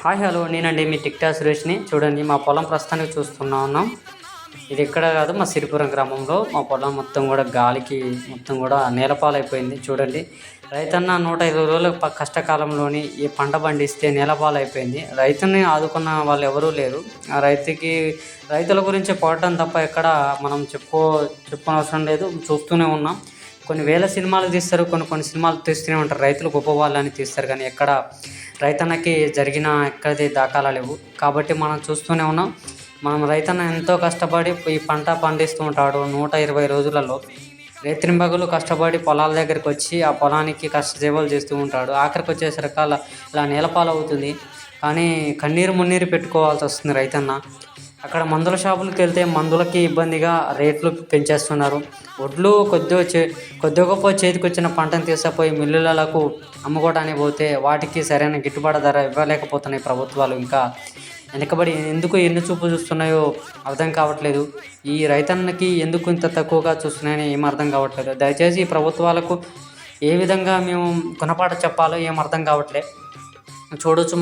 Hi hello నేనండి మీ టిక్టా సురేష్ని. చూడండి మా పొలం ప్రస్తుతానికి చూస్తున్నా ఉన్నాం. ఇది ఎక్కడ కాదు, మా సిరిపురం గ్రామంలో మా పొలం మొత్తం కూడా గాలికి మొత్తం కూడా నేలపాలైపోయింది. చూడండి, రైతన్న 120 రోజుల కష్టకాలంలోని ఈ పంట పండిస్తే నేలపాలైపోయింది. రైతుని ఆదుకున్న వాళ్ళు ఎవరూ లేరు. ఆ రైతుల గురించి పోవటం తప్ప ఎక్కడ మనం చెప్పనవసరం లేదు. చూస్తూనే ఉన్నాం. కొన్ని వేల సినిమాలు తీస్తారు, కొన్ని సినిమాలు తీస్తూనే ఉంటారు. రైతులు గొప్ప వాళ్ళని తీస్తారు, కానీ ఎక్కడ రైతన్నకి జరిగిన ఎక్కడిది దాఖలా లేవు. కాబట్టి మనం చూస్తూనే ఉన్నాం. రైతన్న ఎంతో కష్టపడి ఈ పంట పండిస్తూ ఉంటాడు. 120 రోజులలో రేత్రింబగళ్ళు కష్టపడి పొలాల దగ్గరికి వచ్చి ఆ పొలానికి కష్టజీవాలు చేస్తూ ఉంటాడు. ఆఖరికి వచ్చేసరికి ఇలా నేలపాలవుతుంది. కానీ కన్నీరు మున్నీరు పెట్టుకోవాల్సి వస్తుంది రైతన్న. అక్కడ మందుల షాపులకు వెళ్తే మందులకి ఇబ్బందిగా రేట్లు పెంచేస్తున్నారు. వడ్లు కొద్ది గొప్ప చేతికి వచ్చిన పంటను తీసుకుపోయి మిల్లులకు అమ్ముకోవడానికి పోతే వాటికి సరైన గిట్టుబాటు ధర ఇవ్వలేకపోతున్నాయి ప్రభుత్వాలు. ఇంకా వెనకబడి ఎందుకు ఎన్ని చూపు చూస్తున్నాయో అర్థం కావట్లేదు. ఈ రైతన్నకి ఎందుకు ఇంత తక్కువగా చూస్తున్నాయని ఏం అర్థం కావట్లేదు. దయచేసి ఈ ప్రభుత్వాలకు ఏ విధంగా మేము గుణపాఠం చెప్పాలో ఏం అర్థం కావట్లేదు. చూడవచ్చు,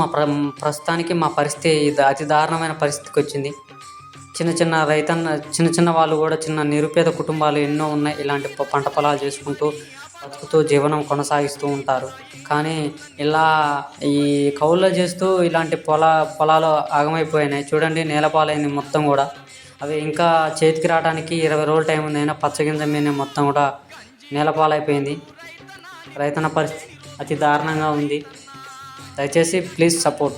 ప్రస్తుతానికి మా పరిస్థితి అతి దారుణమైన పరిస్థితికి వచ్చింది. చిన్న వాళ్ళు కూడా, చిన్న నిరుపేద కుటుంబాలు ఎన్నో ఉన్నాయి. ఇలాంటి పంట పొలాలు చేసుకుంటూ బతుకుతూ జీవనం కొనసాగిస్తూ ఉంటారు. కానీ ఇలా ఈ కౌల్లో చేస్తూ ఇలాంటి పొలాలు ఆగమైపోయినాయి. చూడండి, నేలపాలైంది మొత్తం కూడా. అవి ఇంకా చేతికి రావడానికి 20 రోజులు టైం ఉంది. అయినా పచ్చగింజ మీద మొత్తం కూడా నేలపాలైపోయింది. రైతన్న పరిస్థితి అతి దారుణంగా ఉంది. దయచేసి ప్లీజ్ సపోర్ట్.